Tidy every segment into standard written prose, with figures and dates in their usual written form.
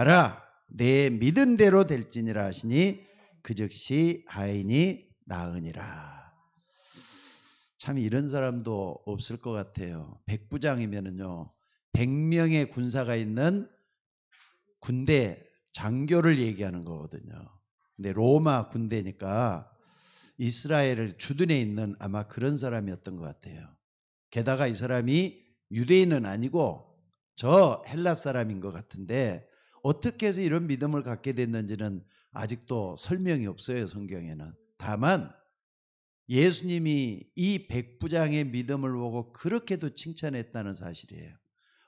알아 내 믿은 대로 될지니라 하시니 그 즉시 하인이 나으니라. 참 이런 사람도 없을 것 같아요. 백부장이면은요 100명의 군사가 있는 군대 장교를 얘기하는 거거든요. 근데 로마 군대니까 이스라엘을 주둔해 있는 아마 그런 사람이었던 것 같아요. 게다가 이 사람이 유대인은 아니고 저 헬라 사람인 것 같은데 어떻게 해서 이런 믿음을 갖게 됐는지는 아직도 설명이 없어요, 성경에는. 다만 예수님이 이 백부장의 믿음을 보고 그렇게도 칭찬했다는 사실이에요.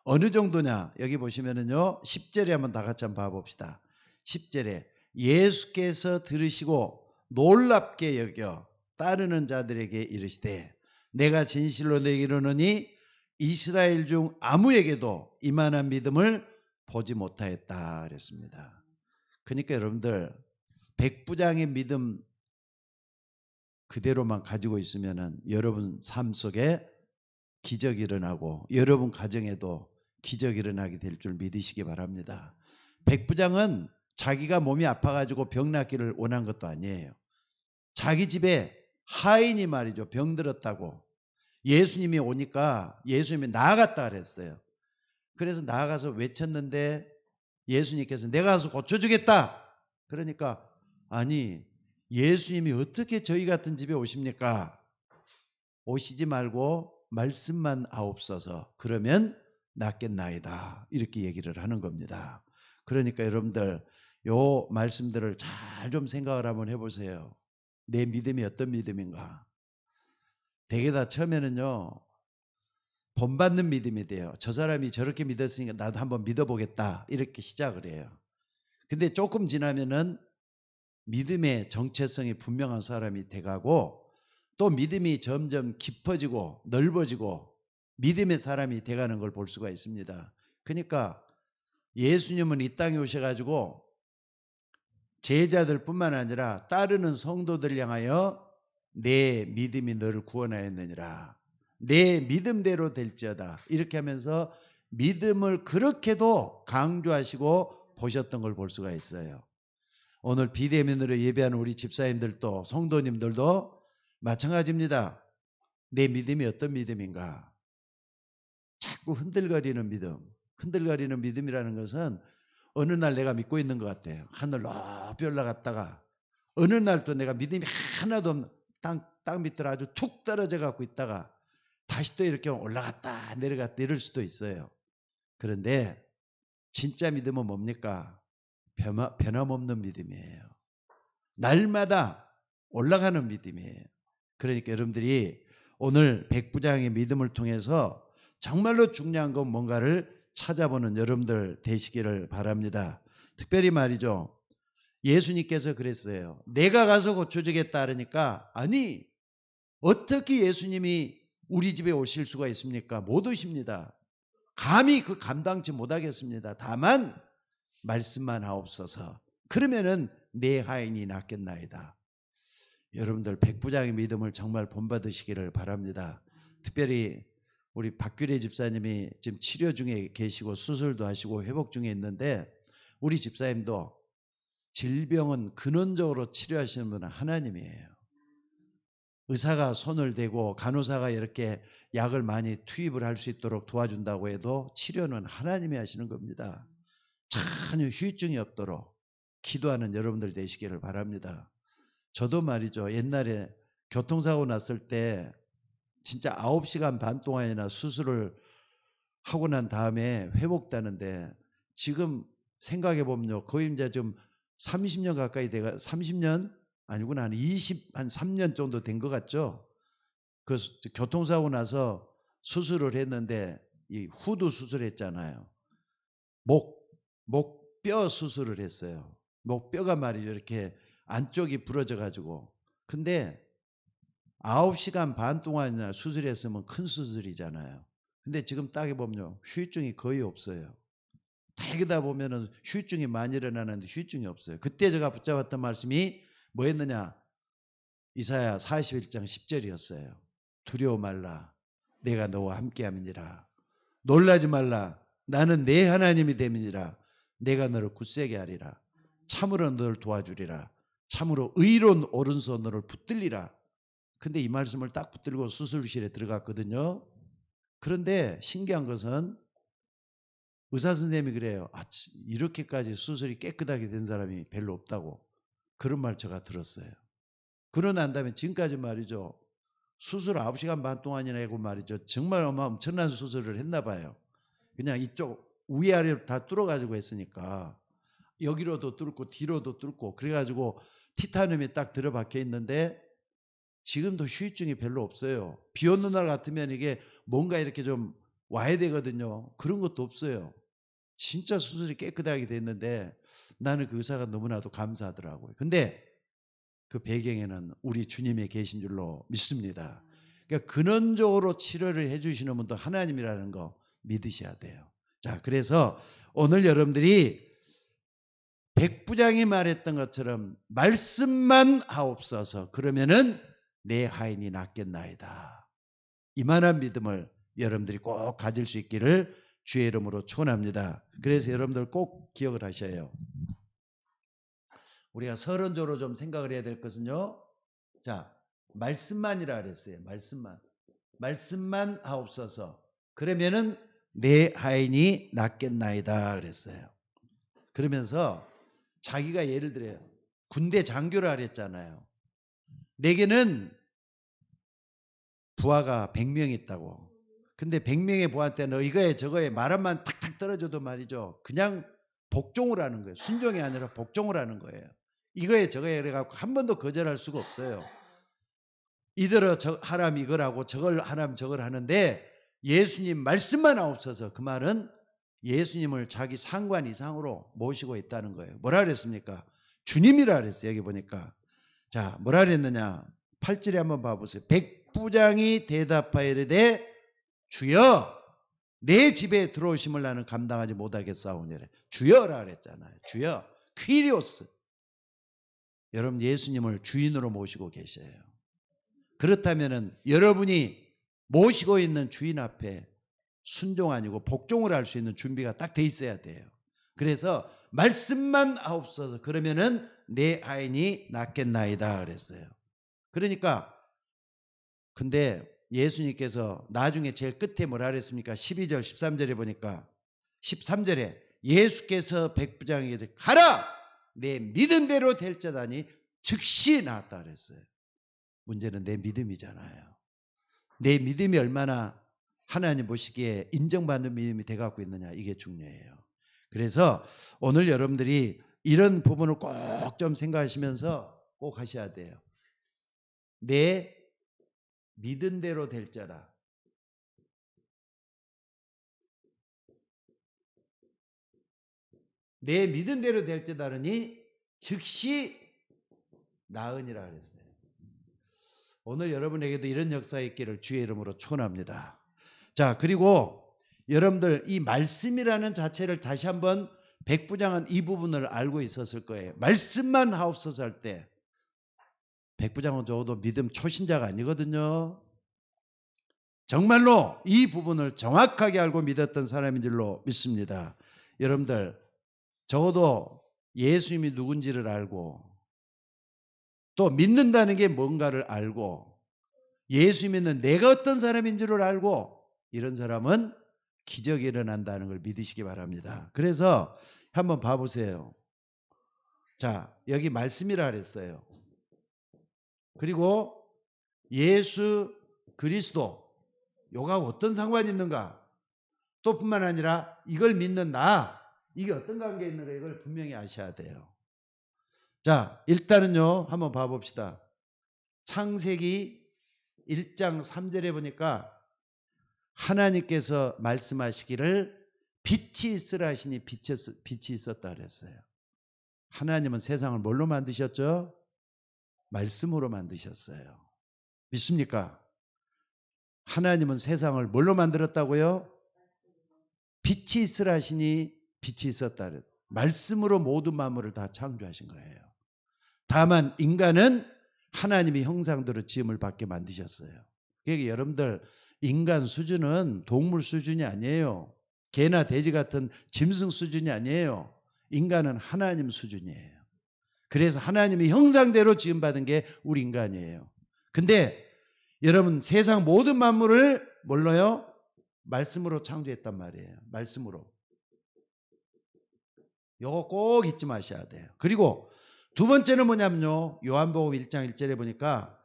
어느 정도냐? 여기 보시면은요 10절에 한번 다 같이 한번 봐봅시다. 10절에 예수께서 들으시고 놀랍게 여겨 따르는 자들에게 이르시되 내가 진실로 너에게 이르노니 이스라엘 중 아무에게도 이만한 믿음을 보지 못하였다 그랬습니다. 그러니까 여러분들 백부장의 믿음 그대로만 가지고 있으면은 여러분 삶 속에 기적이 일어나고 여러분 가정에도 기적이 일어나게 될 줄 믿으시기 바랍니다. 백부장은 자기가 몸이 아파가지고 병 낫기를 원한 것도 아니에요. 자기 집에 하인이 말이죠 병들었다고 예수님이 오니까 예수님이 나아갔다 그랬어요. 그래서 나아가서 외쳤는데 예수님께서 내가 가서 고쳐주겠다. 그러니까 아니 예수님이 어떻게 저희 같은 집에 오십니까? 오시지 말고 말씀만 하옵소서. 그러면 낫겠나이다. 이렇게 얘기를 하는 겁니다. 그러니까 여러분들 요 말씀들을 잘 좀 생각을 한번 해보세요. 내 믿음이 어떤 믿음인가? 대개 다 처음에는요 본받는 믿음이 돼요. 저 사람이 저렇게 믿었으니까 나도 한번 믿어보겠다 이렇게 시작을 해요. 근데 조금 지나면은 믿음의 정체성이 분명한 사람이 돼가고 또 믿음이 점점 깊어지고 넓어지고 믿음의 사람이 돼가는 걸 볼 수가 있습니다. 그러니까 예수님은 이 땅에 오셔가지고 제자들뿐만 아니라 따르는 성도들 향하여 내 믿음이 너를 구원하였느니라. 내 믿음대로 될지어다. 이렇게 하면서 믿음을 그렇게도 강조하시고 보셨던 걸 볼 수가 있어요. 오늘 비대면으로 예배하는 우리 집사님들도 성도님들도 마찬가지입니다. 내 믿음이 어떤 믿음인가? 자꾸 흔들거리는 믿음. 흔들거리는 믿음이라는 것은 어느 날 내가 믿고 있는 것 같아요. 하늘 높이 올라갔다가 어느 날 또 내가 믿음이 하나도 없는 땅 밑으로 아주 툭 떨어져 갖고 있다가 다시 또 이렇게 올라갔다 내려갔다 이럴 수도 있어요. 그런데 진짜 믿음은 뭡니까? 변함없는 믿음이에요. 날마다 올라가는 믿음이에요. 그러니까 여러분들이 오늘 백부장의 믿음을 통해서 정말로 중요한 건 뭔가를 찾아보는 여러분들 되시기를 바랍니다. 특별히 말이죠. 예수님께서 그랬어요. 내가 가서 고쳐주겠다 그러니까 아니 어떻게 예수님이 우리 집에 오실 수가 있습니까? 못 오십니다. 감히 그 감당치 못하겠습니다. 다만 말씀만 하옵소서. 그러면은 내 하인이 낫겠나이다. 여러분들 백부장의 믿음을 정말 본받으시기를 바랍니다. 특별히 우리 박규래 집사님이 지금 치료 중에 계시고 수술도 하시고 회복 중에 있는데 우리 집사님도 질병은 근원적으로 치료하시는 분은 하나님이에요. 의사가 손을 대고 간호사가 이렇게 약을 많이 투입을 할 수 있도록 도와준다고 해도 치료는 하나님이 하시는 겁니다. 전혀 후유증이 없도록 기도하는 여러분들 되시기를 바랍니다. 저도 말이죠. 옛날에 교통사고 났을 때 진짜 9시간 반 동안이나 수술을 하고 난 다음에 회복되는데 지금 생각해 보면요. 거의 이제 좀 30년 가까이 돼가 30년 아니구나 한 3년 정도 된 것 같죠. 그 교통사고 나서 수술을 했는데 이 후두 수술했잖아요. 목뼈 수술을 했어요. 목뼈가 말이죠. 이렇게 안쪽이 부러져 가지고. 근데 9시간 반 동안이나 수술했으면 큰 수술이잖아요. 근데 지금 따게 보면요. 후유증이 거의 없어요. 대개다 보면은 후유증이 많이 일어나는데 후유증이 없어요. 그때 제가 붙잡았던 말씀이 뭐였느냐? 이사야 41장 10절이었어요. 두려워 말라. 내가 너와 함께함이니라. 놀라지 말라. 나는 내 하나님이 됨이니라. 내가 너를 굳세게 하리라. 참으로 너를 도와주리라. 참으로 의로운 오른손 너를 붙들리라. 근데 이 말씀을 딱 붙들고 수술실에 들어갔거든요. 그런데 신기한 것은 의사 선생님이 그래요. 이렇게까지 수술이 깨끗하게 된 사람이 별로 없다고. 그런 말 제가 들었어요. 그러고 난 다음에 지금까지 말이죠. 수술 9시간 반 동안이나 하고 말이죠. 정말 엄청난 수술을 했나 봐요. 그냥 이쪽 위아래로 다 뚫어가지고 했으니까 여기로도 뚫고 뒤로도 뚫고 그래가지고 티타늄이 딱 들어박혀 있는데 지금도 후유증이 별로 없어요. 비 오는 날 같으면 이게 뭔가 이렇게 좀 와야 되거든요. 그런 것도 없어요. 진짜 수술이 깨끗하게 됐는데 나는 그 의사가 너무나도 감사하더라고요. 근데 그 배경에는 우리 주님이 계신 줄로 믿습니다. 그러니까 근원적으로 치료를 해주시는 분도 하나님이라는 거 믿으셔야 돼요. 자, 그래서 오늘 여러분들이 백부장이 말했던 것처럼 말씀만 하옵소서. 그러면은 내 하인이 낫겠나이다. 이만한 믿음을 여러분들이 꼭 가질 수 있기를 주의 이름으로 축원합니다. 그래서 여러분들 꼭 기억을 하셔요. 우리가 서론적으로 좀 생각을 해야 될 것은요. 자, 말씀만이라 그랬어요. 말씀만 하옵소서. 그러면은 내 하인이 낫겠나이다 그랬어요. 그러면서 자기가 예를 들어요. 군대 장교라 그랬잖아요. 내게는 부하가 100명 있다고. 근데 100명의 부하한테는 이거에 저거에 말 한마디 탁탁 떨어져도 말이죠. 그냥 복종을 하는 거예요. 순종이 아니라 복종을 하는 거예요. 이거에 저거에 그래갖고 한 번도 거절할 수가 없어요. 이들어 하람 이걸 하고 저걸 하람 저걸 하는데 예수님 말씀만 없어서 그 말은 예수님을 자기 상관 이상으로 모시고 있다는 거예요. 뭐라 그랬습니까? 주님이라 그랬어요. 여기 보니까. 자, 뭐라 그랬느냐? 8절에 한번 봐보세요. 백부장이 대답하여 이르되 주여 내 집에 들어오심을 나는 감당하지 못하겠사오니라. 주여라 그랬잖아요. 주여 퀴리오스. 여러분 예수님을 주인으로 모시고 계셔요. 그렇다면 여러분이 모시고 있는 주인 앞에 순종 아니고 복종을 할 수 있는 준비가 딱 돼 있어야 돼요. 그래서 말씀만 하옵소서. 그러면은 내 하인이 낫겠나이다 그랬어요. 그러니까 근데 예수님께서 나중에 제일 끝에 뭐라 그랬습니까? 12절 13절에 보니까 13절에 예수께서 백부장에게 가라 내 믿음대로 될지다니 즉시 나았다 그랬어요. 문제는 내 믿음이잖아요. 내 믿음이 얼마나 하나님 보시기에 인정받는 믿음이 돼갖고 있느냐 이게 중요해요. 그래서 오늘 여러분들이 이런 부분을 꼭 좀 생각하시면서 꼭 하셔야 돼요. 내 믿은 대로 될자라. 내 믿은 대로 될지다르니 즉시 나으니라 그랬어요. 오늘 여러분에게도 이런 역사가 있기를 주의 이름으로 축원합니다. 자, 그리고 여러분들 이 말씀이라는 자체를 다시 한번 백부장은 이 부분을 알고 있었을 거예요. 말씀만 하옵소서 할 때 백부장은 적어도 믿음 초신자가 아니거든요. 정말로 이 부분을 정확하게 알고 믿었던 사람인 줄로 믿습니다. 여러분들 적어도 예수님이 누군지를 알고 또 믿는다는 게 뭔가를 알고 예수 믿는 내가 어떤 사람인 줄을 알고 이런 사람은 기적이 일어난다는 걸 믿으시기 바랍니다. 그래서 한번 봐보세요. 자, 여기 말씀이라 그랬어요. 그리고 예수 그리스도 요가 어떤 상관이 있는가? 또 뿐만 아니라 이걸 믿는 나 이게 어떤 관계에 있는가 이걸 분명히 아셔야 돼요. 자, 일단은요 한번 봐봅시다. 창세기 1장 3절에 보니까 하나님께서 말씀하시기를 빛이 있으라 하시니 빛이 있었다 그랬어요. 하나님은 세상을 뭘로 만드셨죠? 말씀으로 만드셨어요. 믿습니까? 하나님은 세상을 뭘로 만들었다고요? 빛이 있으라 하시니 빛이 있었다 그랬어요. 말씀으로 모든 만물을 다 창조하신 거예요. 다만 인간은 하나님의 형상대로 지음을 받게 만드셨어요. 그러니까 여러분들 인간 수준은 동물 수준이 아니에요. 개나 돼지 같은 짐승 수준이 아니에요. 인간은 하나님 수준이에요. 그래서 하나님의 형상대로 지음받은 게 우리 인간이에요. 근데 여러분 세상 모든 만물을 뭘로요? 말씀으로 창조했단 말이에요. 말씀으로. 요거 꼭 잊지 마셔야 돼요. 그리고 두 번째는 뭐냐면요. 요한복음 1장 1절에 보니까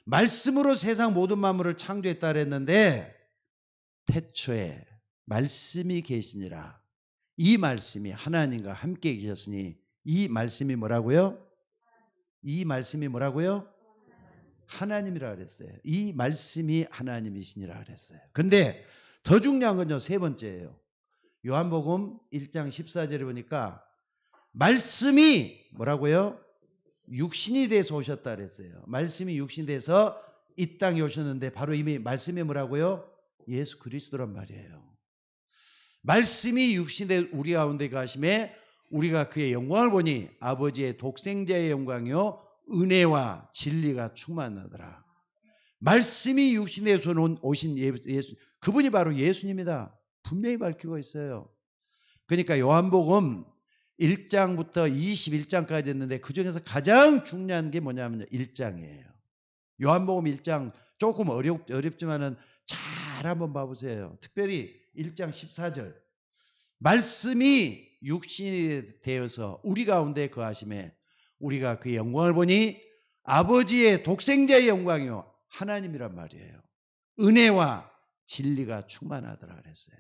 말씀으로 세상 모든 만물을 창조했다 그랬는데 태초에 말씀이 계시니라. 이 말씀이 하나님과 함께 계셨으니 이 말씀이 뭐라고요? 이 말씀이 뭐라고요? 하나님이라 그랬어요. 이 말씀이 하나님이시니라 그랬어요. 근데 더 중요한 건요. 세 번째예요. 요한복음 1장 14절에 보니까 말씀이 뭐라고요? 육신이 돼서 오셨다 그랬어요. 말씀이 육신이 돼서 이 땅에 오셨는데 바로 이미 말씀이 뭐라고요? 예수 그리스도란 말이에요. 말씀이 육신이 돼 우리 가운데 가심에 우리가 그의 영광을 보니 아버지의 독생자의 영광이요 은혜와 진리가 충만하더라. 말씀이 육신이 돼서 오신 예수, 그분이 바로 예수님이다. 분명히 밝히고 있어요. 그러니까 요한복음 1장부터 21장까지 했는데 그중에서 가장 중요한 게 뭐냐면 1장이에요. 요한복음 1장 조금 어렵지만은 잘 한번 봐보세요. 특별히 1장 14절 말씀이 육신이 되어서 우리 가운데 거하심에 우리가 그의 영광을 보니 아버지의 독생자의 영광이요 하나님이란 말이에요. 은혜와 진리가 충만하더라 그랬어요.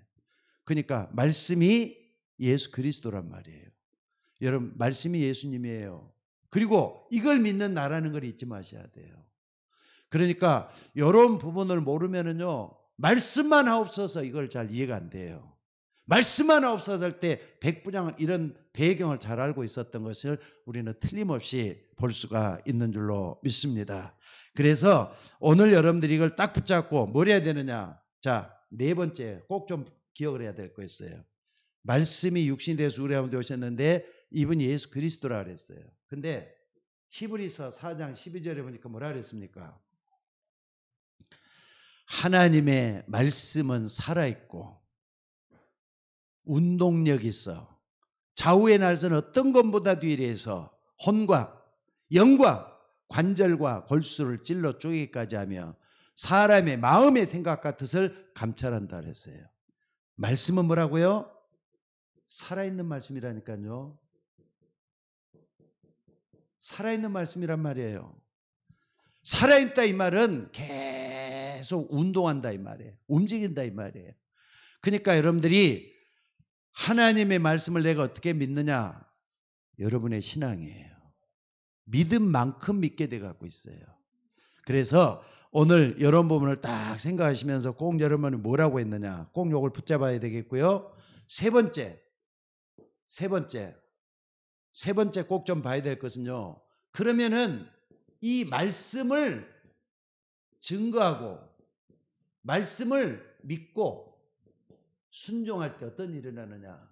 그러니까 말씀이 예수 그리스도란 말이에요. 여러분 말씀이 예수님이에요. 그리고 이걸 믿는 나라는 걸 잊지 마셔야 돼요. 그러니까 이런 부분을 모르면은요 말씀만 하옵소서 이걸 잘 이해가 안 돼요. 말씀만 하옵소서 할 때 백부장 이런 배경을 잘 알고 있었던 것을 우리는 틀림없이 볼 수가 있는 줄로 믿습니다. 그래서 오늘 여러분들이 이걸 딱 붙잡고 뭘 해야 되느냐. 자, 네 번째 꼭 좀 기억을 해야 될 거 있어요. 말씀이 육신이 되어서 우리 가운데 오셨는데 이분이 예수 그리스도라 그랬어요. 근데 히브리서 4장 12절에 보니까 뭐라 그랬습니까? 하나님의 말씀은 살아있고 운동력 있어 좌우의 날선 어떤 것보다도 이래서 혼과 영과 관절과 골수를 찔러 쪼개기까지 하며 사람의 마음의 생각 같은 것을 감찰한다 그랬어요. 말씀은 뭐라고요? 살아있는 말씀이라니까요. 살아있는 말씀이란 말이에요. 살아있다 이 말은 계속 운동한다 이 말이에요. 움직인다 이 말이에요. 그러니까 여러분들이 하나님의 말씀을 내가 어떻게 믿느냐? 여러분의 신앙이에요. 믿음만큼 믿게 돼 갖고 있어요. 그래서 오늘 이런 부분을 딱 생각하시면서 꼭 여러분이 뭐라고 했느냐? 꼭 이걸 붙잡아야 되겠고요. 세 번째 꼭 좀 봐야 될 것은요. 그러면은 이 말씀을 증거하고 말씀을 믿고 순종할 때 어떤 일이 일어나느냐?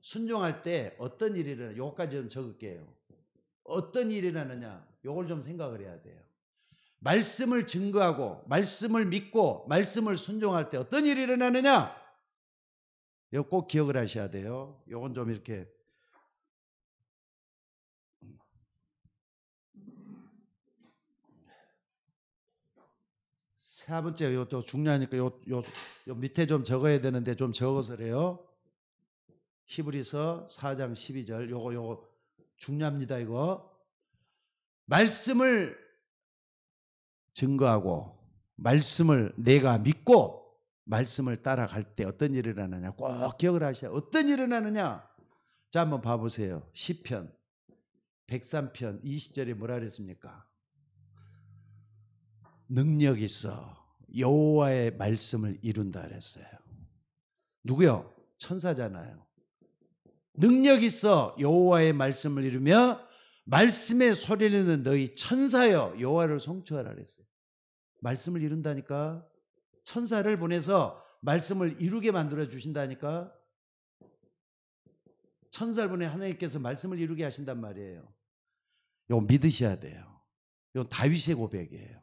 순종할 때 어떤 일이 일어나느냐? 요거까지 좀 적을게요. 어떤 일이 일어나느냐? 요걸 좀 생각을 해야 돼요. 말씀을 증거하고 말씀을 믿고 말씀을 순종할 때 어떤 일이 일어나느냐? 이거 꼭 기억을 하셔야 돼요. 요건 좀 이렇게 세 번째 이것도 중요하니까 요 밑에 좀 적어야 되는데 좀 적어서 그래요. 히브리서 4장 12절 요거 중요합니다. 이거 말씀을 증거하고 말씀을 내가 믿고 말씀을 따라갈 때 어떤 일이 일어나느냐 꼭 기억을 하셔야. 어떤 일이 일어나느냐? 자 한번 봐보세요. 시편 103편 20절에 뭐라 그랬습니까? 능력 있어 여호와의 말씀을 이룬다 그랬어요. 누구요? 천사잖아요. 능력 있어 여호와의 말씀을 이루며 말씀의 소리를 내는 너희 천사여 여호와를 송축하라 그랬어요. 말씀을 이룬다니까. 천사를 보내서 말씀을 이루게 만들어 주신다니까. 천사를 보내 하나님께서 말씀을 이루게 하신단 말이에요. 이거 믿으셔야 돼요. 이건 다윗의 고백이에요.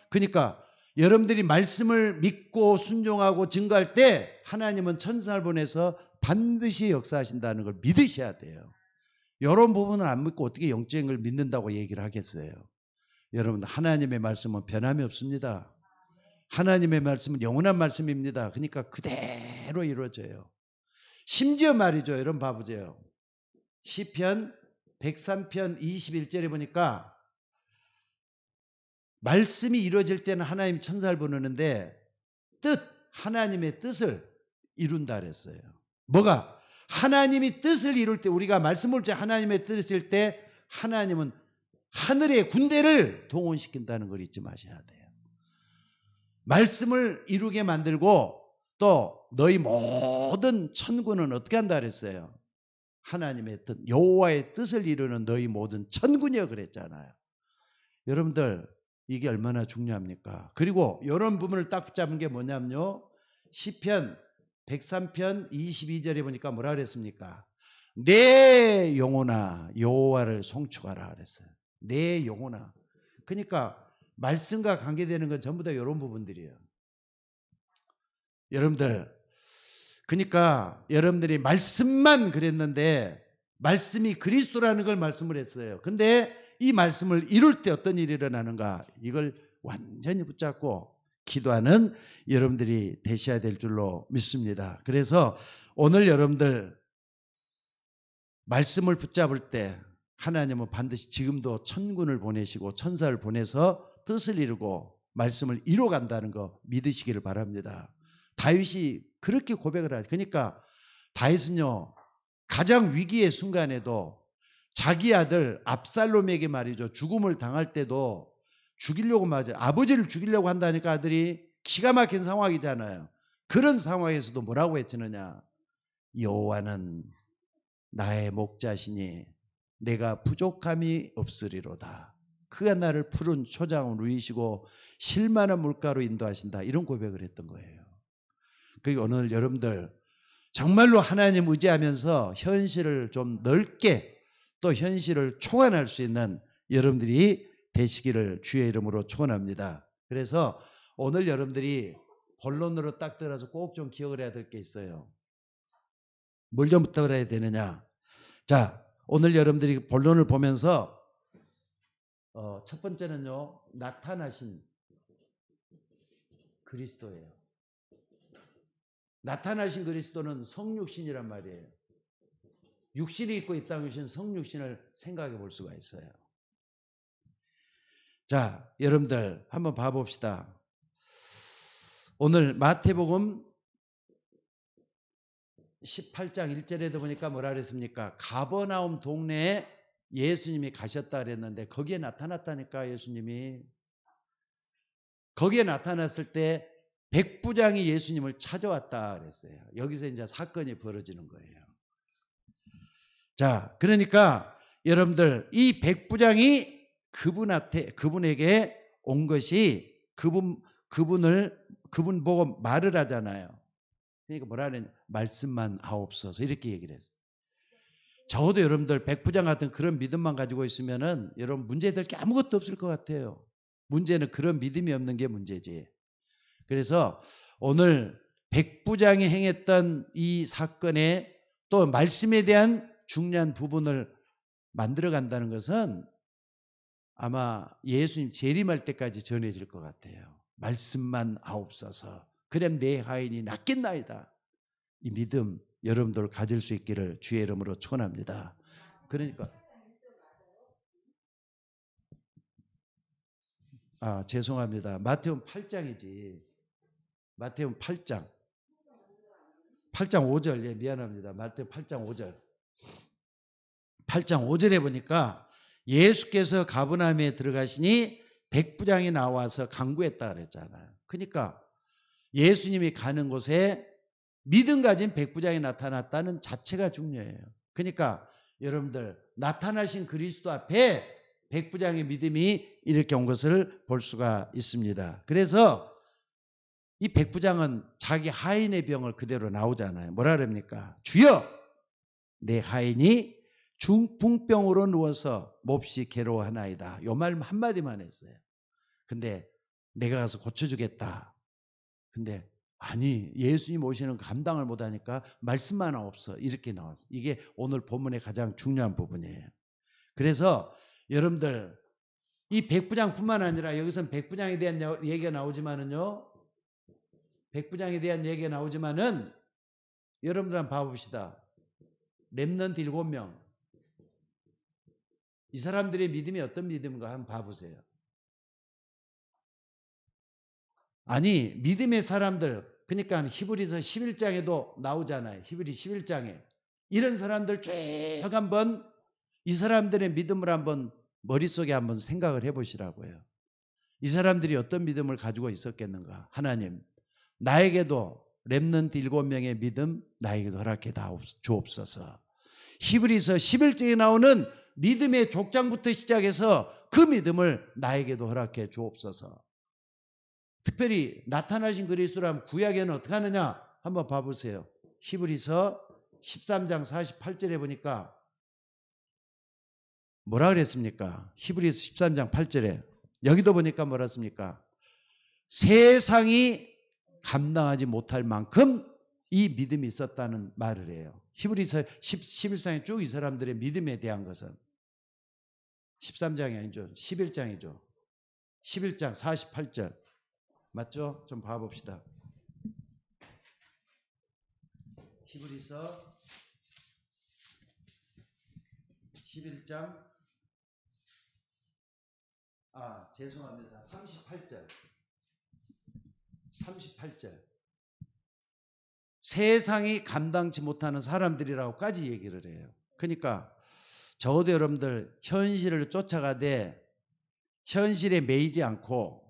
그러니까 여러분들이 말씀을 믿고 순종하고 증거할 때 하나님은 천사를 보내서 반드시 역사하신다는 걸 믿으셔야 돼요. 이런 부분을 안 믿고 어떻게 영적인 걸 믿는다고 얘기를 하겠어요. 여러분, 하나님의 말씀은 변함이 없습니다. 하나님의 말씀은 영원한 말씀입니다. 그러니까 그대로 이루어져요. 심지어 말이죠. 여러분 봐보세요. 시편 103편 21절에 보니까 말씀이 이루어질 때는 하나님 천사를 부르는데 하나님의 뜻을 이룬다 그랬어요. 뭐가? 하나님이 뜻을 이룰 때, 우리가 말씀 볼 때 하나님의 뜻일 때 하나님은 하늘의 군대를 동원시킨다는 걸 잊지 마셔야 돼요. 말씀을 이루게 만들고 또 너희 모든 천군은 어떻게 한다 그랬어요? 하나님의 뜻, 여호와의 뜻을 이루는 너희 모든 천군이여 그랬잖아요. 여러분들 이게 얼마나 중요합니까? 그리고 이런 부분을 딱 붙잡은 게 뭐냐면요, 시편 103편 22절에 보니까 뭐라 그랬습니까? 내 영혼아 여호와를 송축하라 그랬어요. 내 영혼아. 그러니까 말씀과 관계되는 건 전부 다 이런 부분들이에요. 여러분들, 그러니까 여러분들이 말씀만 그랬는데 말씀이 그리스도라는 걸 말씀을 했어요. 근데 이 말씀을 이룰 때 어떤 일이 일어나는가, 이걸 완전히 붙잡고 기도하는 여러분들이 되셔야 될 줄로 믿습니다. 그래서 오늘 여러분들 말씀을 붙잡을 때 하나님은 반드시 지금도 천군을 보내시고 천사를 보내서 뜻을 이루고 말씀을 이뤄간다는 거 믿으시기를 바랍니다. 다윗이 그렇게 고백을 하죠. 그러니까 다윗은요, 가장 위기의 순간에도 자기 아들 압살롬에게 말이죠, 죽음을 당할 때도 죽이려고 맞아요. 아버지를 죽이려고 한다니까 아들이, 기가 막힌 상황이잖아요. 그런 상황에서도 뭐라고 했느냐, 여호와는 나의 목자시니 내가 부족함이 없으리로다. 그가 나를 푸른 초장으로 누이시고 실만한 물가로 인도하신다. 이런 고백을 했던 거예요. 그러니까 오늘 여러분들 정말로 하나님 의지하면서 현실을 좀 넓게 또 현실을 총환할 수 있는 여러분들이 되시기를 주의 이름으로 축원합니다. 그래서 오늘 여러분들이 본론으로 딱 들어서 꼭 좀 기억을 해야 될 게 있어요. 뭘 좀 부탁을 해야 되느냐. 자, 오늘 여러분들이 본론을 보면서 첫 번째는요, 나타나신 그리스도예요. 나타나신 그리스도는 성육신이란 말이에요. 육신이 있고 이 땅에 오신 성육신을 생각해 볼 수가 있어요. 자, 여러분들 한번 봐봅시다. 오늘 마태복음 18장 1절에도 보니까 뭐라 그랬습니까? 가버나움 동네에 예수님이 가셨다 그랬는데 거기에 나타났다니까. 예수님이 거기에 나타났을 때 백부장이 예수님을 찾아왔다 그랬어요. 여기서 이제 사건이 벌어지는 거예요. 자, 그러니까 여러분들 이 백부장이 그분에게 온 것이 그분 보고 말을 하잖아요. 그러니까 뭐라는, 말씀만 하옵소서, 이렇게 얘기를 했어요. 적어도 여러분들 백부장 같은 그런 믿음만 가지고 있으면은 여러분 문제될 게 아무것도 없을 것 같아요. 문제는 그런 믿음이 없는 게 문제지. 그래서 오늘 백부장이 행했던 이 사건에 또 말씀에 대한 중요한 부분을 만들어 간다는 것은 아마 예수님 재림할 때까지 전해질 것 같아요. 말씀만 하옵소서, 그럼 내 하인이 낫겠나이다. 이 믿음 여러분들 가질 수 있기를 주의 이름으로 축원합니다. 그러니까 죄송합니다. 마태복음 8장이지. 마태복음 8장 5절. 예, 미안합니다. 마태복음 8장 5절. 8장 5절에 보니까 예수께서 가버나움에 들어가시니 백부장이 나와서 간구했다 그랬잖아요. 그러니까 예수님이 가는 곳에 믿음 가진 백부장이 나타났다는 자체가 중요해요. 그러니까 여러분들 나타나신 그리스도 앞에 백부장의 믿음이 이렇게 온 것을 볼 수가 있습니다. 그래서 이 백부장은 자기 하인의 병을 그대로 나오잖아요. 뭐라 그럽니까? 주여, 내 하인이 중풍병으로 누워서 몹시 괴로워하나이다. 요 말 한마디만 했어요. 근데 내가 가서 고쳐주겠다. 근데 아니 예수님 오시는 감당을 못하니까 말씀만 없어 이렇게 나왔어. 이게 오늘 본문의 가장 중요한 부분이에요. 그래서 여러분들 이 백부장뿐만 아니라 여기서는 백부장에 대한 얘기가 나오지만은요. 백부장에 대한 얘기가 나오지만은 여러분들 한번 봐봅시다. 렘넌트 7명. 이 사람들의 믿음이 어떤 믿음인가 한번 봐보세요. 아니 믿음의 사람들 그러니까 히브리서 11장에도 나오잖아요. 히브리 11장에 이런 사람들 쭉 한번 이 사람들의 믿음을 한번 머릿속에 한번 생각을 해보시라고요. 이 사람들이 어떤 믿음을 가지고 있었겠는가. 하나님 나에게도 렘넌트 7명의 믿음 나에게도 허락해 주옵소서. 히브리서 11장에 나오는 믿음의 족장부터 시작해서 그 믿음을 나에게도 허락해 주옵소서. 특별히 나타나신 그리스도라면 구약에는 어떻게 하느냐 한번 봐보세요. 히브리서 13장 48절에 보니까 뭐라 그랬습니까? 히브리서 13장 8절에 여기도 보니까 뭐라 습니까? 세상이 감당하지 못할 만큼 이 믿음이 있었다는 말을 해요. 히브리서 11장에 쭉 이 사람들의 믿음에 대한 것은 13장이 아니죠. 11장이죠. 11장 48절 맞죠? 좀 봐봅시다. 히브리서 11장 죄송합니다. 38절 세상이 감당치 못하는 사람들이라고까지 얘기를 해요. 그러니까 적어도 여러분들 현실을 쫓아가되 현실에 매이지 않고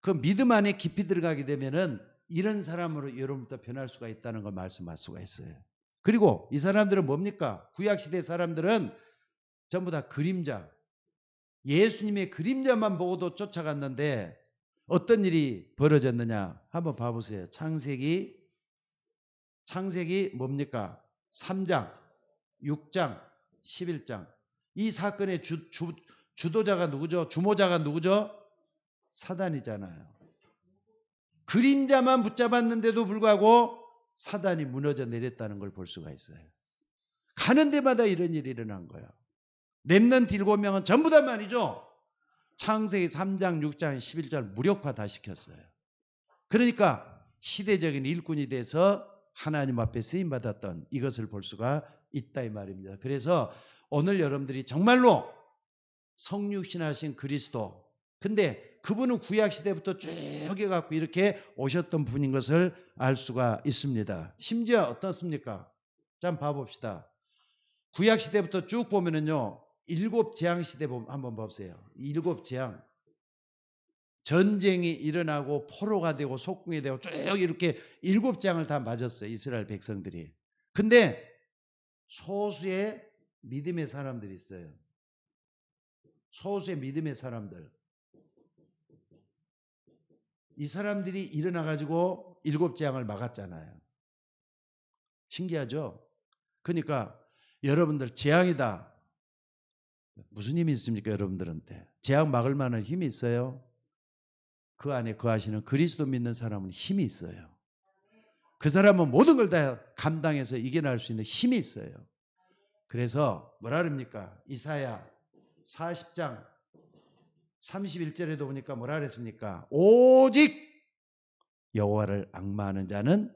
그 믿음 안에 깊이 들어가게 되면은 이런 사람으로 여러분부터 변할 수가 있다는 걸 말씀할 수가 있어요. 그리고 이 사람들은 뭡니까? 구약시대 사람들은 전부 다 그림자, 예수님의 그림자만 보고도 쫓아갔는데 어떤 일이 벌어졌느냐 한번 봐보세요. 창세기 뭡니까? 3장, 6장, 11장 이 사건의 주도자가 누구죠? 주모자가 누구죠? 사단이잖아요. 그림자만 붙잡았는데도 불구하고 사단이 무너져 내렸다는 걸 볼 수가 있어요. 가는 데마다 이런 일이 일어난 거예요. 렘넌트 7명은 전부 다 말이죠. 창세기 3장, 6장, 11절 무력화 다 시켰어요. 그러니까 시대적인 일꾼이 돼서 하나님 앞에 쓰임받았던 이것을 볼 수가 있다 이 말입니다. 그래서 오늘 여러분들이 정말로 성육신하신 그리스도 근데 그분은 구약시대부터 쭉 해갖고 이렇게 오셨던 분인 것을 알 수가 있습니다. 심지어 어떻습니까? 자, 한번 봐봅시다. 구약시대부터 쭉 보면은요, 7재앙시대 한번 보세요. 7재앙. 전쟁이 일어나고 포로가 되고 속궁이 되고 쭉 이렇게 7재앙을 다 맞았어요. 이스라엘 백성들이. 근데 소수의 믿음의 사람들이 있어요. 소수의 믿음의 사람들. 이 사람들이 일어나가지고 7재앙을 막았잖아요. 신기하죠? 그러니까 여러분들 재앙이다. 무슨 힘이 있습니까? 여러분들한테. 재앙 막을 만한 힘이 있어요? 그 안에 거하시는 그리스도 믿는 사람은 힘이 있어요. 그 사람은 모든 걸 다 감당해서 이겨낼 수 있는 힘이 있어요. 그래서 뭐라 그럽니까? 이사야 40장 31절에도 보니까 뭐라 그랬습니까? 오직 여호와를 앙마하는 자는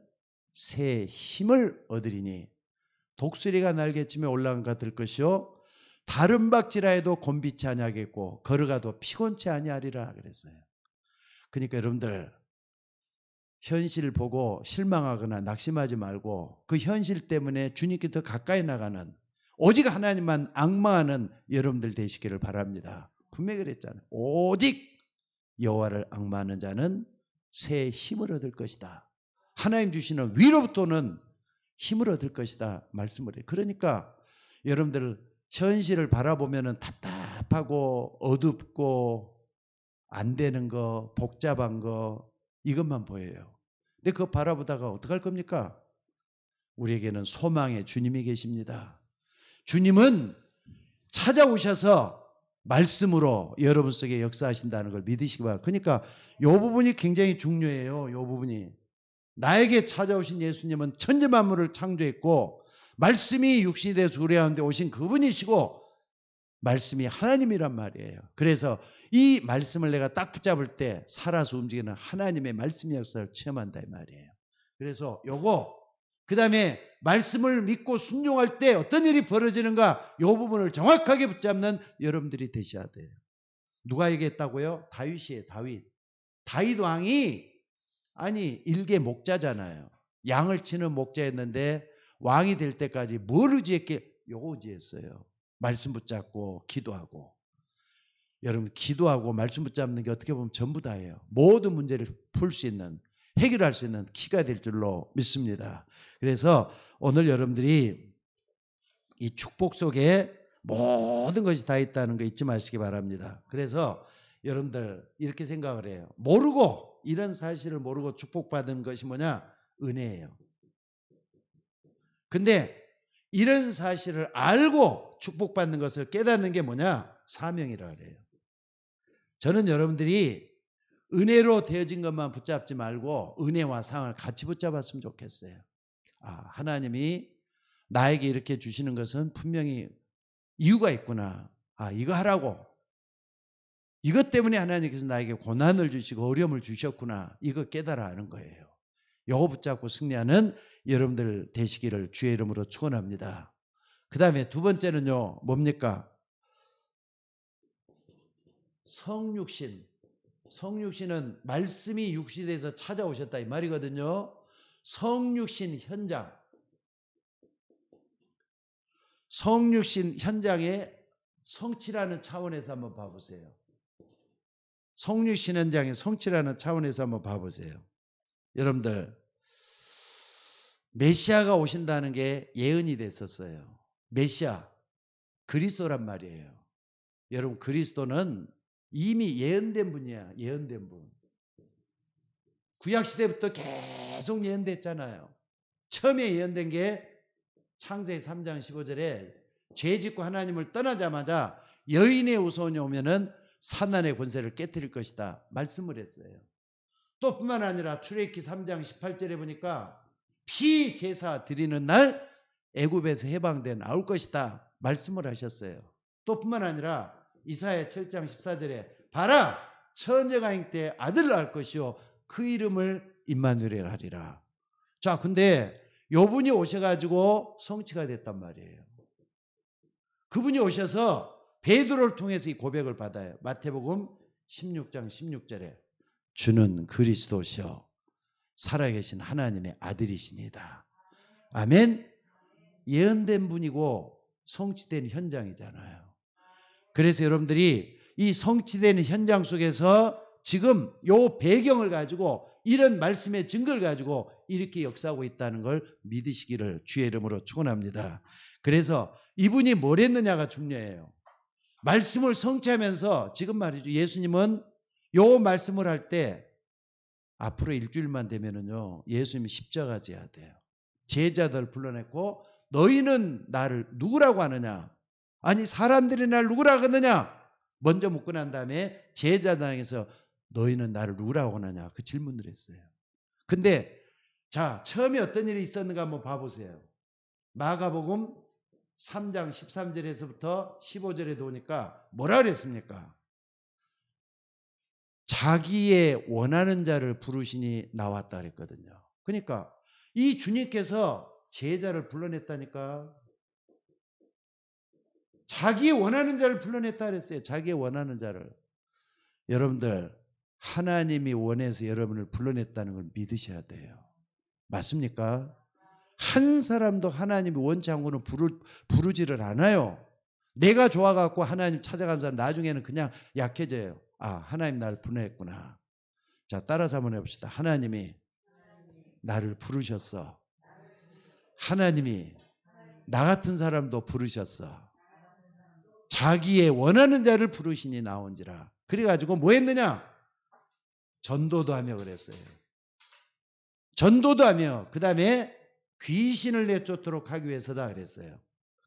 새 힘을 얻으리니 독수리가 날개쯤에 올라간 것 같을 것이요 다른 박지라해도 곤비치 아니하겠고 걸어가도 피곤치 아니하리라 그랬어요. 그러니까 여러분들 현실을 보고 실망하거나 낙심하지 말고 그 현실 때문에 주님께 더 가까이 나가는 오직 하나님만 앙마하는 여러분들 되시기를 바랍니다. 분명히 그랬잖아요. 오직 여호와를 앙마하는 자는 새 힘을 얻을 것이다. 하나님 주시는 위로부터는 힘을 얻을 것이다 말씀을 해요. 그러니까 여러분들 현실을 바라보면 답답하고 어둡고 안 되는 거 복잡한 거 이것만 보여요. 근데 그거 바라보다가 어떡할 겁니까? 우리에게는 소망의 주님이 계십니다. 주님은 찾아오셔서 말씀으로 여러분 속에 역사하신다는 걸 믿으시기 바랍니다. 그러니까 이 부분이 굉장히 중요해요. 이 부분이. 나에게 찾아오신 예수님은 천지 만물을 창조했고 말씀이 육신이 되어서 우리 가운데 오신 그분이시고 말씀이 하나님이란 말이에요. 그래서 이 말씀을 내가 딱 붙잡을 때 살아서 움직이는 하나님의 말씀의 역사를 체험한다 이 말이에요. 그래서 요거 그다음에 말씀을 믿고 순종할 때 어떤 일이 벌어지는가 이 부분을 정확하게 붙잡는 여러분들이 되셔야 돼요. 누가 얘기했다고요? 다윗이에요. 다윗 왕이 아니 일개 목자잖아요. 양을 치는 목자였는데 왕이 될 때까지 뭘 의지했길? 요거 의지했어요. 말씀 붙잡고 기도하고. 여러분 기도하고 말씀 붙잡는 게 어떻게 보면 전부 다예요. 모든 문제를 풀 수 있는 해결할 수 있는 키가 될 줄로 믿습니다. 그래서 오늘 여러분들이 이 축복 속에 모든 것이 다 있다는 거 잊지 마시기 바랍니다. 그래서 여러분들 이렇게 생각을 해요. 모르고 이런 사실을 모르고 축복받은 것이 뭐냐? 은혜예요. 근데 이런 사실을 알고 축복받는 것을 깨닫는 게 뭐냐? 사명이라 그래요. 저는 여러분들이 은혜로 되어진 것만 붙잡지 말고 은혜와 상을 같이 붙잡았으면 좋겠어요. 하나님이 나에게 이렇게 주시는 것은 분명히 이유가 있구나. 이거 하라고. 이것 때문에 하나님께서 나에게 고난을 주시고 어려움을 주셨구나. 이거 깨달아 하는 거예요. 이거 붙잡고 승리하는 여러분들 되시기를 주의 이름으로 축원합니다. 그 다음에 두 번째는요. 뭡니까? 성육신. 성육신은 말씀이 육신에서 찾아오셨다 이 말이거든요. 성육신 현장. 성육신 현장에 성취라는 차원에서 한번 봐보세요. 성육신 현장에 성취라는 차원에서 한번 봐보세요. 여러분들 메시아가 오신다는 게 예언이 됐었어요. 메시아 그리스도란 말이에요. 여러분 그리스도는 이미 예언된 분이야. 예언된 분. 구약시대부터 계속 예언됐잖아요. 처음에 예언된 게 창세기 3장 15절에 죄 짓고 하나님을 떠나자마자 여인의 후손이 오면은 사단의 권세를 깨뜨릴 것이다 말씀을 했어요. 또 뿐만 아니라 출애굽기 3장 18절에 보니까 피제사 드리는 날 애굽에서 해방돼 나올 것이다 말씀을 하셨어요. 또 뿐만 아니라 이사야 7장 14절에 봐라 처녀가 잉태 아들을 낳을 것이요 그 이름을 임마누엘 하리라. 자 근데 요분이 오셔가지고 성취가 됐단 말이에요. 그분이 오셔서 베드로를 통해서 이 고백을 받아요. 마태복음 16장 16절에 주는 그리스도시요 살아계신 하나님의 아들이시니다. 아멘. 예언된 분이고 성취된 현장이잖아요. 그래서 여러분들이 이 성취된 현장 속에서 지금 요 배경을 가지고 이런 말씀의 증거를 가지고 이렇게 역사하고 있다는 걸 믿으시기를 주의 이름으로 축원합니다. 그래서 이분이 뭘 했느냐가 중요해요. 말씀을 성취하면서 지금 말이죠. 예수님은 요 말씀을 할 때 앞으로 일주일만 되면은요. 예수님이 십자가 져야 돼요. 제자들 불러냈고 너희는 나를 누구라고 하느냐? 아니 사람들이 나를 누구라고 하느냐? 먼저 묻고 난 다음에 제자당에서 너희는 나를 누구라고 하느냐? 그 질문을 했어요. 근데 자 처음에 어떤 일이 있었는가 한번 봐보세요. 마가복음 3장 13절에서부터 15절에 도우니까 뭐라 그랬습니까? 자기의 원하는 자를 부르시니 나왔다 그랬거든요. 그러니까 이 주님께서 제자를 불러냈다니까. 자기의 원하는 자를 불러냈다 그랬어요. 자기의 원하는 자를. 여러분들 하나님이 원해서 여러분을 불러냈다는 걸 믿으셔야 돼요. 맞습니까? 한 사람도 하나님이 원치 않고는 부르지를 않아요. 내가 좋아갖고 하나님 찾아간 사람 나중에는 그냥 약해져요. 하나님 나를 불러냈구나. 자 따라서 한번 해봅시다. 하나님이 나를 부르셨어. 하나님이 나 같은 사람도 부르셨어. 자기의 원하는 자를 부르시니 나온지라. 그래가지고 뭐 했느냐? 전도도 하며 그랬어요. 전도도 하며 그 다음에 귀신을 내쫓도록 하기 위해서다 그랬어요.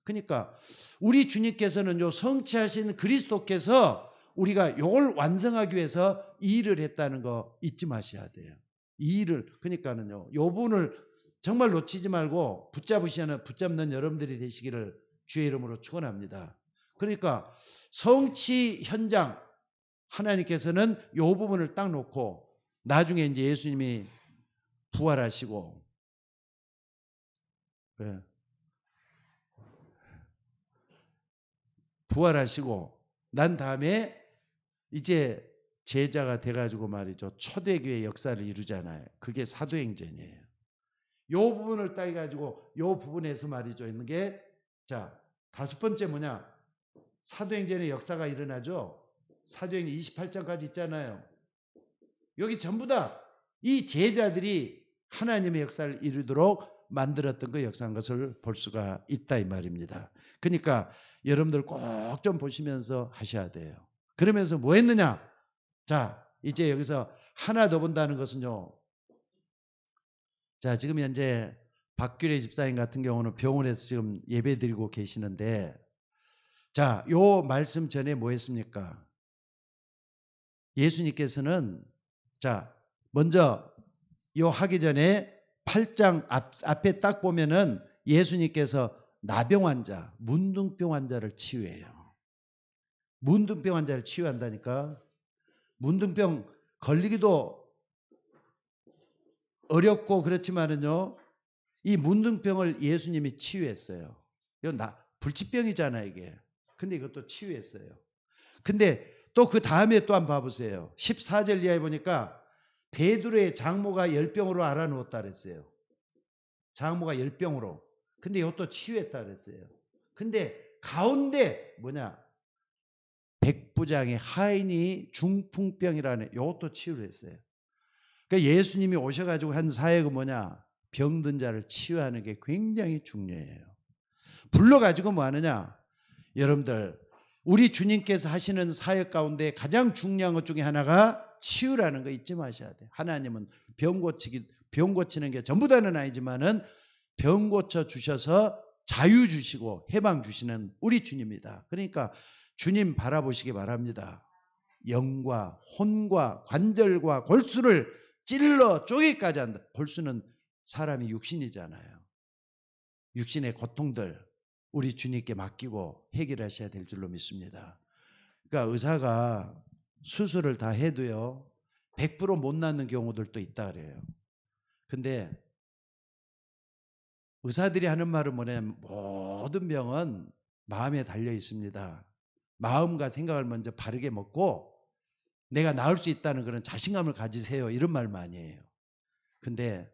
그러니까 우리 주님께서는 요 성취하신 그리스도께서 우리가 요걸 완성하기 위해서 이 일을 했다는 거 잊지 마셔야 돼요. 이 일을 그러니까는요. 요 부분을 정말 놓치지 말고 붙잡는 여러분들이 되시기를 주의 이름으로 축원합니다. 그러니까 성취 현장 하나님께서는 요 부분을 딱 놓고 나중에 이제 예수님이 부활하시고 네. 부활하시고 난 다음에 이제 제자가 돼가지고 말이죠. 초대교회 역사를 이루잖아요. 그게 사도행전이에요. 요 부분을 따가지고 요 부분에서 말이죠. 있는 게 자, 다섯 번째 뭐냐? 사도행전의 역사가 일어나죠. 사도행전 28장까지 있잖아요. 여기 전부 다 이 제자들이 하나님의 역사를 이루도록 만들었던 그 역사인 것을 볼 수가 있다 이 말입니다. 그러니까 여러분들 꼭 좀 보시면서 하셔야 돼요. 그러면서 뭐 했느냐? 자, 이제 여기서 하나 더 본다는 것은요. 자, 지금 현재 박규래 집사님 같은 경우는 병원에서 지금 예배 드리고 계시는데 자, 요 말씀 전에 뭐 했습니까? 예수님께서는 자, 먼저 요 하기 전에 8장 앞에 딱 보면은 예수님께서 나병 환자, 문둥병 환자를 치유해요. 문둥병 환자를 치유한다니까. 문둥병 걸리기도 어렵고 그렇지만은요. 이 문둥병을 예수님이 치유했어요. 이건 불치병이잖아요, 이게. 근데 이것도 치유했어요. 근데 또 그 다음에 또 한번 봐보세요. 14절 이하에 보니까 베드로의 장모가 열병으로 알아누웠다 그랬어요. 장모가 열병으로. 근데 이것도 치유했다 그랬어요. 근데 가운데 뭐냐? 백부장의 하인이 중풍병이라는 이것도 치유를 했어요. 그러니까 예수님이 오셔가지고 한 사역은 뭐냐? 병든 자를 치유하는 게 굉장히 중요해요. 불러가지고 뭐 하느냐? 여러분들 우리 주님께서 하시는 사역 가운데 가장 중요한 것 중에 하나가 치유라는 거 잊지 마셔야 돼요. 하나님은 병 고치는 게 전부 다는 아니지만은 병 고쳐 주셔서 자유 주시고 해방 주시는 우리 주님입니다. 그러니까 주님 바라보시기 바랍니다. 영과 혼과 관절과 골수를 찔러 쪼개까지 한다. 골수는 사람이 육신이잖아요. 육신의 고통들 우리 주님께 맡기고 해결하셔야 될 줄로 믿습니다. 그러니까 의사가 수술을 다 해도요 100% 못 낫는 경우들도 있다 그래요. 근데 의사들이 하는 말은 뭐냐면 모든 병은 마음에 달려 있습니다. 마음과 생각을 먼저 바르게 먹고 내가 나을 수 있다는 그런 자신감을 가지세요. 이런 말 많이 해요. 근데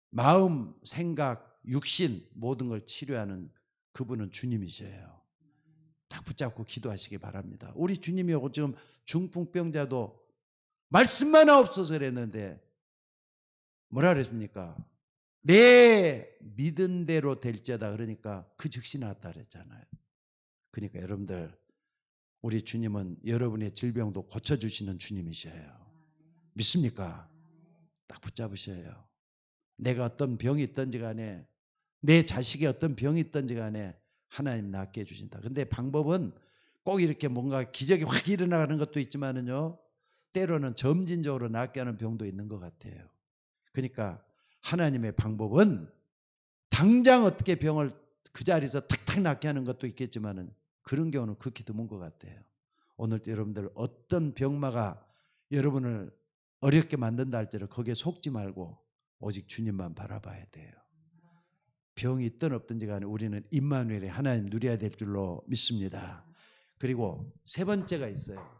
마음, 생각, 육신 모든 걸 치료하는 그분은 주님이셔요. 딱 붙잡고 기도하시기 바랍니다. 우리 주님이 오고 지금 중풍병자도 말씀만 없어서 그랬는데 뭐라 그랬습니까? 내 믿은 대로 될지어다 그러니까 그 즉시 나았다 그랬잖아요. 그러니까 여러분들 우리 주님은 여러분의 질병도 고쳐주시는 주님이셔요. 믿습니까? 딱 붙잡으셔요. 내가 어떤 병이 있든지 간에 내 자식이 어떤 병이 있든지 간에 하나님 낫게 해주신다. 근데 방법은 꼭 이렇게 뭔가 기적이 확 일어나는 것도 있지만은요 때로는 점진적으로 낫게 하는 병도 있는 것 같아요. 그러니까 하나님의 방법은 당장 어떻게 병을 그 자리에서 탁탁 낫게 하는 것도 있겠지만은 그런 경우는 극히 드문 것 같아요. 오늘 여러분들 어떤 병마가 여러분을 어렵게 만든다 할지라도 거기에 속지 말고 오직 주님만 바라봐야 돼요. 병이 있든 없든지 간에 우리는 임마누엘의 하나님 누려야 될 줄로 믿습니다. 그리고 세 번째가 있어요.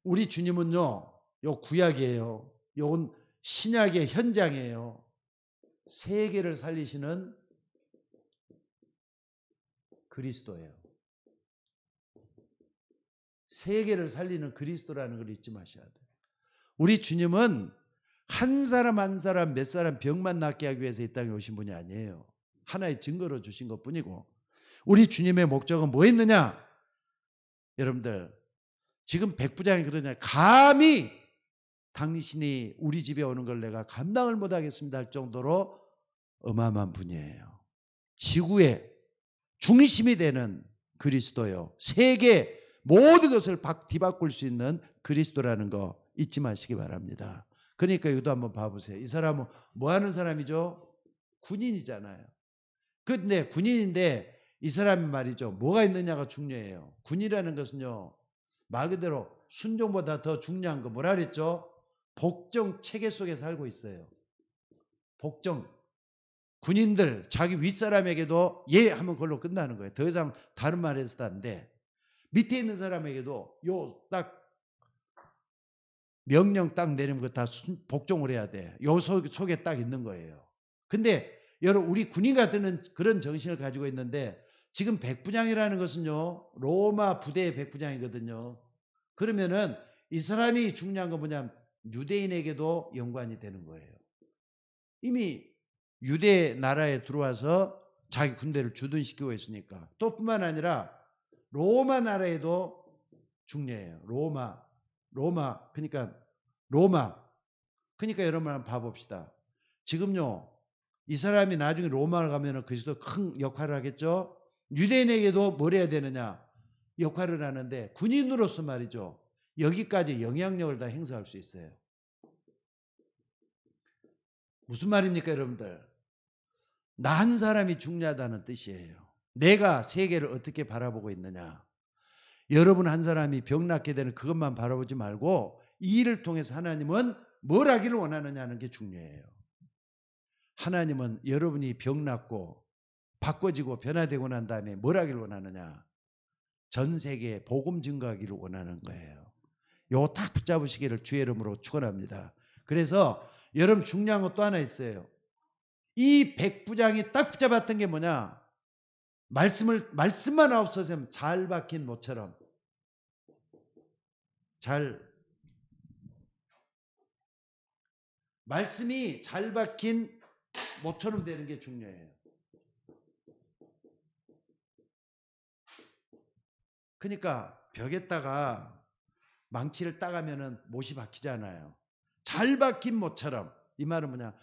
우리 주님은요, 요 구약이에요. 요건 신약의 현장이에요. 세계를 살리시는 그리스도예요. 세계를 살리는 그리스도라는 걸 잊지 마셔야 돼요. 우리 주님은 한 사람 한 사람 몇 사람 병만 낫게 하기 위해서 이 땅에 오신 분이 아니에요. 하나의 증거로 주신 것뿐이고 우리 주님의 목적은 뭐였느냐? 여러분들 지금 백부장이 그러냐? 감히 당신이 우리 집에 오는 걸 내가 감당을 못하겠습니다 할 정도로 어마어마한 분이에요. 지구의 중심이 되는 그리스도요. 세계 모든 것을 뒤바꿀 수 있는 그리스도라는 거 잊지 마시기 바랍니다. 그러니까 이것도 한번 봐보세요. 이 사람은 뭐 하는 사람이죠? 군인이잖아요. 근데 군인인데 이 사람이 말이죠. 뭐가 있느냐가 중요해요. 군이라는 것은요. 말 그대로 순종보다 더 중요한 거 뭐라 그랬죠? 복종 체계 속에 살고 있어요. 복종. 군인들 자기 윗사람에게도 예 하면 그걸로 끝나는 거예요. 더 이상 다른 말 해서 안 돼. 밑에 있는 사람에게도 요 딱 명령 딱 내리면 그거 다 복종을 해야 돼. 요 속에 딱 있는 거예요. 근데 여러분 우리 군인 같은 그런 정신을 가지고 있는데 지금 백부장이라는 것은요. 로마 부대의 백부장이거든요. 그러면은 이 사람이 중요한 건 뭐냐면 유대인에게도 연관이 되는 거예요. 이미 유대 나라에 들어와서 자기 군대를 주둔시키고 있으니까. 또 뿐만 아니라 로마 나라에도 중요해요. 로마 그러니까 여러분 한번 봐봅시다. 지금요 이 사람이 나중에 로마를 가면은 그리스도 큰 역할을 하겠죠. 유대인에게도 뭘 해야 되느냐 역할을 하는데 군인으로서 말이죠. 여기까지 영향력을 다 행사할 수 있어요. 무슨 말입니까 여러분들? 나 한 사람이 중요하다는 뜻이에요. 내가 세계를 어떻게 바라보고 있느냐. 여러분 한 사람이 병났게 되는 그것만 바라보지 말고 이 일을 통해서 하나님은 뭘 하기를 원하느냐는 게 중요해요. 하나님은 여러분이 병났고 바꿔지고 변화되고 난 다음에 뭘 하기를 원하느냐. 전 세계에 복음 증거하기를 원하는 거예요. 요거 딱 붙잡으시기를 주의 이름으로 축원합니다. 그래서 여러분 중요한 거 또 하나 있어요. 이 백부장이 딱 붙잡았던 게 뭐냐. 말씀만 없어서면 잘 박힌 모처럼 말씀이 잘 박힌 모처럼 되는 게 중요해요. 그러니까 벽에다가 망치를 따가면은 못이 박히잖아요. 잘 박힌 모처럼. 이 말은 뭐냐?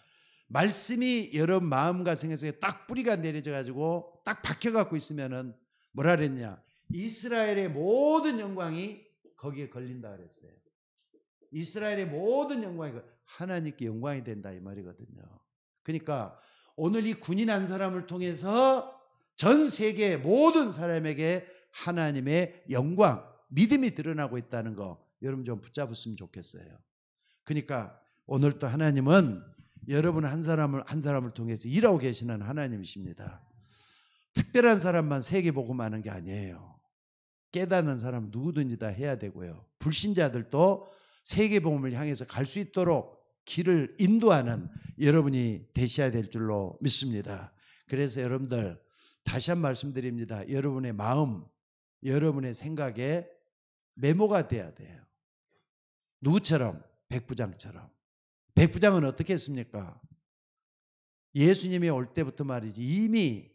말씀이 여러분 마음과 생각 속에 딱 뿌리가 내려져 가지고 딱 박혀 갖고 있으면은 뭐라 그랬냐? 이스라엘의 모든 영광이 거기에 걸린다 그랬어요. 이스라엘의 모든 영광이 하나님께 영광이 된다 이 말이거든요. 그러니까 오늘 이 군인 한 사람을 통해서 전 세계 모든 사람에게 하나님의 영광, 믿음이 드러나고 있다는 거 여러분 좀 붙잡았으면 좋겠어요. 그러니까 오늘 또 하나님은 여러분 한 사람을 통해서 일하고 계시는 하나님이십니다. 특별한 사람만 세계 복음하는 게 아니에요. 깨닫는 사람 누구든지 다 해야 되고요. 불신자들도 세계 복음을 향해서 갈 수 있도록 길을 인도하는 여러분이 되셔야 될 줄로 믿습니다. 그래서 여러분들 다시 한 말씀드립니다. 여러분의 마음, 여러분의 생각에 메모가 돼야 돼요. 누구처럼? 백부장처럼. 백부장은 어떻게 했습니까? 예수님이 올 때부터 말이지 이미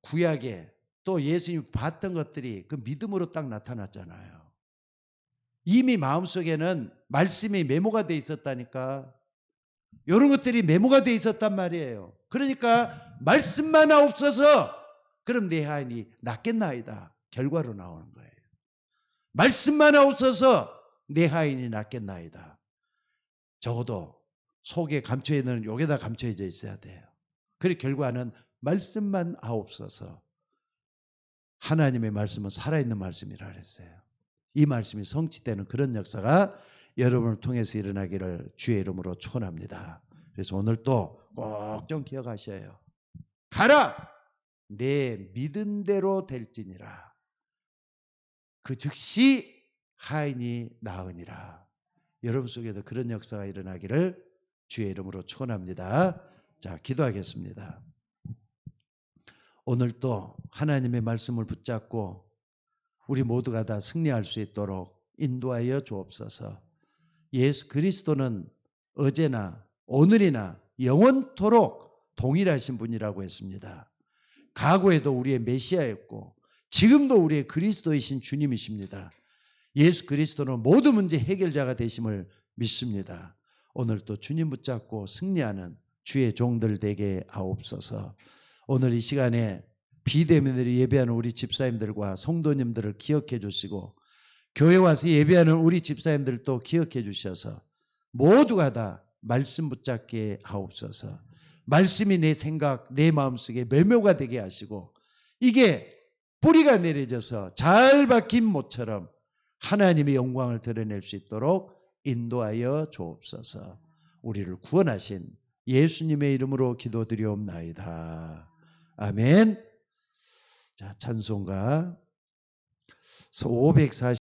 구약에 또 예수님이 봤던 것들이 그 믿음으로 딱 나타났잖아요. 이미 마음속에는 말씀이 메모가 돼 있었다니까. 이런 것들이 메모가 돼 있었단 말이에요. 그러니까 말씀만 없어서 그럼 내 하인이 낫겠나이다. 결과로 나오는 거예요. 말씀만 없어서 내 하인이 낫겠나이다. 적어도 속에 감춰있는 여기다 감춰져 있어야 돼요. 그리고 결과는 말씀만 없어서 하나님의 말씀은 살아있는 말씀이라 그랬어요. 이 말씀이 성취되는 그런 역사가 여러분을 통해서 일어나기를 주의 이름으로 축원합니다. 그래서 오늘 또 꼭 좀 기억하셔요. 가라! 내 믿은 대로 될지니라. 그 즉시 하인이 나으니라. 여러분 속에도 그런 역사가 일어나기를 주의 이름으로 축원합니다. 자, 기도하겠습니다. 오늘 또 하나님의 말씀을 붙잡고 우리 모두가 다 승리할 수 있도록 인도하여 주옵소서. 예수 그리스도는 어제나 오늘이나 영원토록 동일하신 분이라고 했습니다. 과거에도 우리의 메시아였고 지금도 우리의 그리스도이신 주님이십니다. 예수 그리스도는 모든 문제 해결자가 되심을 믿습니다. 오늘 또 주님 붙잡고 승리하는 주의 종들 되게 하옵소서. 오늘 이 시간에 비대면으로 예배하는 우리 집사님들과 성도님들을 기억해 주시고 교회 와서 예배하는 우리 집사님들도 기억해 주셔서 모두가 다 말씀 붙잡게 하옵소서. 말씀이 내 생각, 내 마음속에 매묘가 되게 하시고 이게 뿌리가 내려져서 잘 박힌 모처럼 하나님의 영광을 드러낼 수 있도록 인도하여 주옵소서. 우리를 구원하신 예수님의 이름으로 기도드리옵나이다. 아멘. 자, 찬송가 540